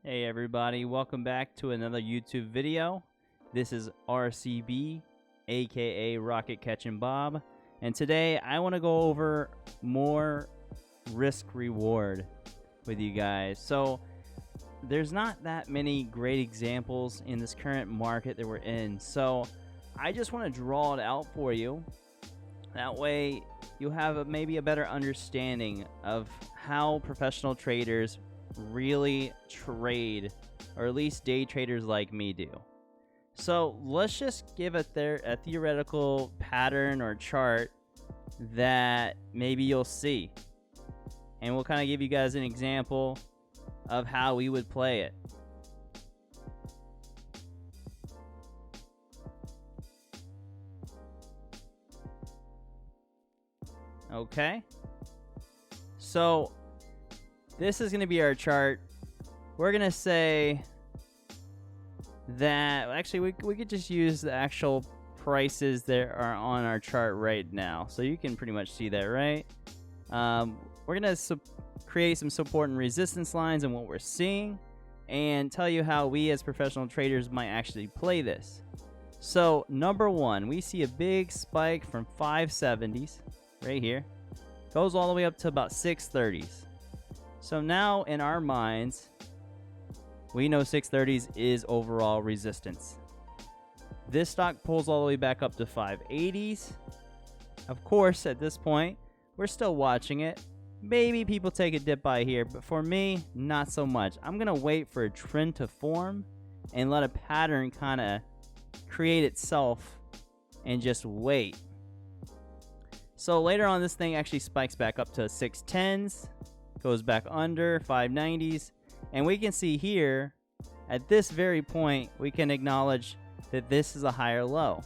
Hey everybody, welcome back to another YouTube video. This is RCB, aka Rocket Catching Bob, and today I want to go over more risk reward with you guys. So there's not that many great examples in this current market that we're in, so I just want to draw it out for you. That way you'll have maybe a better understanding of how professional traders really trade, or at least day traders like me do. So let's just give a theoretical pattern or chart that maybe you'll see, and we'll kind of give you guys an example of how we would play it. Okay, so this is going to be our chart. We're going to say that, actually, we could just use the actual prices that are on our chart right now. So you can pretty much see that, right? We're going to create some support and resistance lines and what we're seeing, and tell you how we as professional traders might actually play this. So number one, we see a big spike from 570s right here. Goes all the way up to about 630s. So now in our minds, we know 630s is overall resistance. This stock pulls all the way back up to 580s. Of course, at this point, we're still watching it. Maybe people take a dip by here, but for me, not so much. I'm going to wait for a trend to form and let a pattern kind of create itself and just wait. So later on, this thing actually spikes back up to 610s. Goes back under 590s, and we can see here at this very point we can acknowledge that this is a higher low.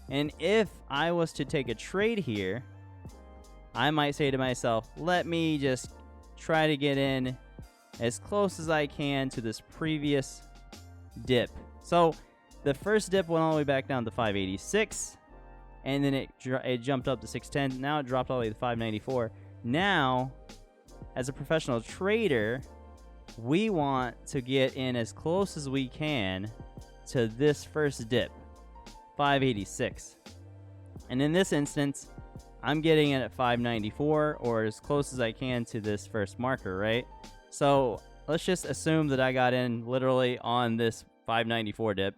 And if I was to take a trade here, I might say to myself, let me just try to get in as close as I can to this previous dip. So the first dip went all the way back down to 586, and then it jumped up to 610. Now it dropped all the way to 594. Now, as a professional trader, we want to get in as close as we can to this first dip, 586. And in this instance, I'm getting it at 594, or as close as I can to this first marker, right? So let's just assume that I got in literally on this 594 dip.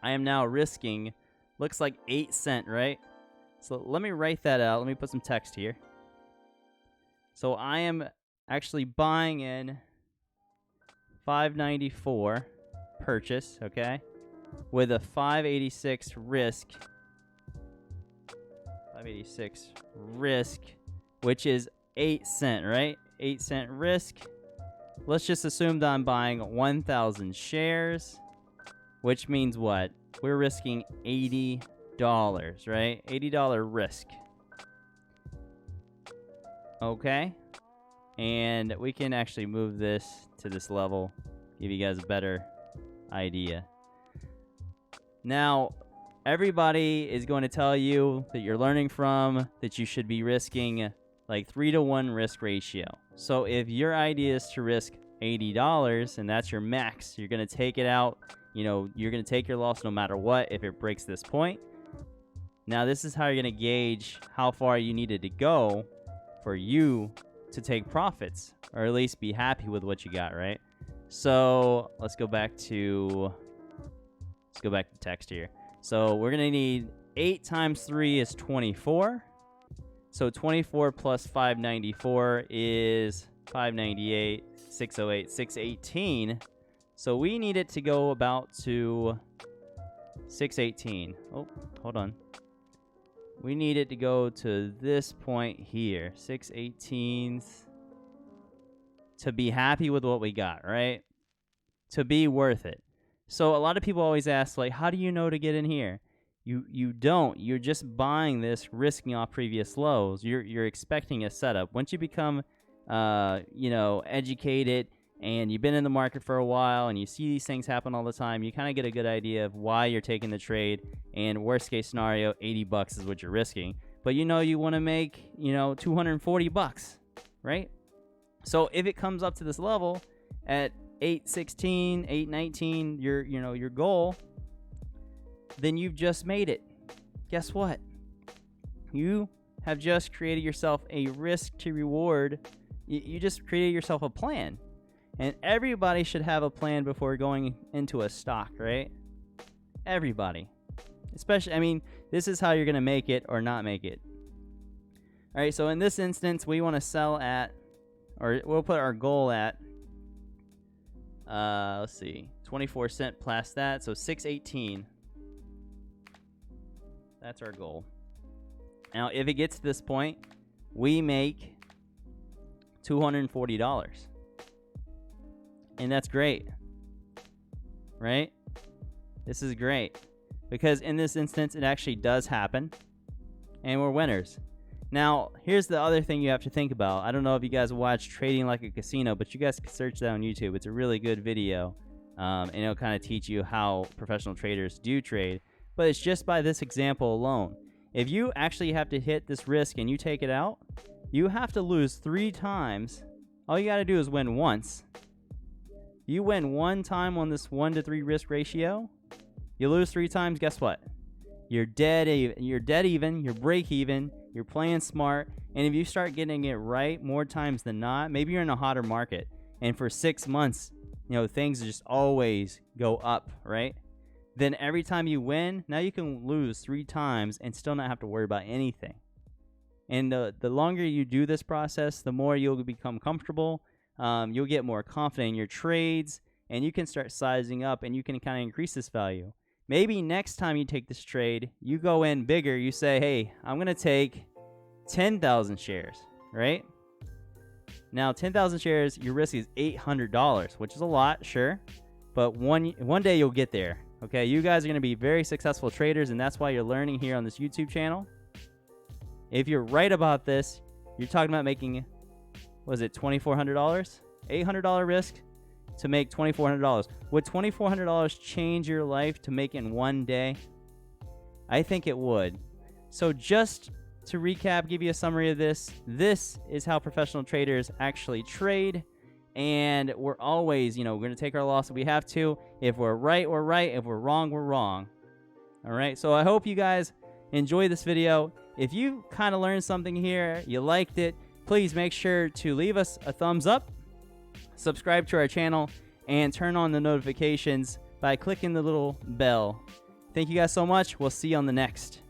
I am now risking, looks like 8 cents, right? So let me write that out. Let me put some text here. So I am actually buying in 594 purchase, okay, with a 586 risk. 586 risk, which is 8 cents, right? 8 cent risk. Let's just assume that I'm buying 1,000 shares, which means what? We're risking $80, right? $80 risk. Okay, and we can actually move this to this level, give you guys a better idea. Now, everybody is going to tell you that you're learning from that you should be risking like 3-to-1 risk ratio. So if your idea is to risk $80 and that's your max, you're going to take it out. You know, you're going to take your loss no matter what if it breaks this point. Now, this is how you're going to gauge how far you needed to go for you to take profits, or at least be happy with what you got, right? So let's go back to text here. So we're gonna need 8 times 3 is 24. So 24 plus 594 is 598, 608, 618. So we need it to go about to 618. Oh, hold on. We need it to go to this point here, 618s, to be happy with what we got, right? To be worth it. So a lot of people always ask, like, how do you know to get in here? You don't. You're just buying this, risking off previous lows. You're expecting a setup. Once you become, educated, and you've been in the market for a while and you see these things happen all the time, you kind of get a good idea of why you're taking the trade, and worst case scenario, $80 is what you're risking. But you want to make, $240, right? So if it comes up to this level at 816, 819, your goal, then you've just made it. Guess what? You have just created yourself a risk to reward. You just created yourself a plan. And everybody should have a plan before going into a stock, right? Everybody. Especially, I mean, this is how you're going to make it or not make it. All right, so in this instance, we want to sell at, or we'll put our goal at, let's see, 24 cent plus that, so 618. That's our goal. Now, if it gets to this point, we make $240. And that's great, right? This is great because in this instance, it actually does happen and we're winners. Now, here's the other thing you have to think about. I don't know if you guys watch Trading Like a Casino, but you guys can search that on YouTube. It's a really good video, and it'll kind of teach you how professional traders do trade. But it's just by this example alone. If you actually have to hit this risk and you take it out, you have to lose 3 times. All you got to do is win once. You win 1 time on this 1 to 3 risk ratio, you lose 3 times, guess what? You're dead even, you're break even, you're playing smart, and if you start getting it right more times than not, maybe you're in a hotter market, and for 6 months, things just always go up, right? Then every time you win, now you can lose 3 times and still not have to worry about anything. And the longer you do this process, the more you'll become comfortable. You'll get more confident in your trades, and you can start sizing up, and you can kind of increase this value. Maybe next time you take this trade, you go in bigger. You say, hey, I'm going to take 10,000 shares, right? Now, 10,000 shares, your risk is $800, which is a lot, sure. But one day you'll get there, okay? You guys are going to be very successful traders, and that's why you're learning here on this YouTube channel. If you're right about this, you're talking about making, was it $2,400? $800 risk to make $2,400. Would $2,400 change your life to make in one day? I think it would. So just to recap, give you a summary of this. This is how professional traders actually trade. And we're always, we're going to take our loss if we have to. If we're right, we're right. If we're wrong, we're wrong. All right. So I hope you guys enjoy this video. If you kind of learned something here, you liked it, please make sure to leave us a thumbs up, subscribe to our channel, and turn on the notifications by clicking the little bell. Thank you guys so much. We'll see you on the next.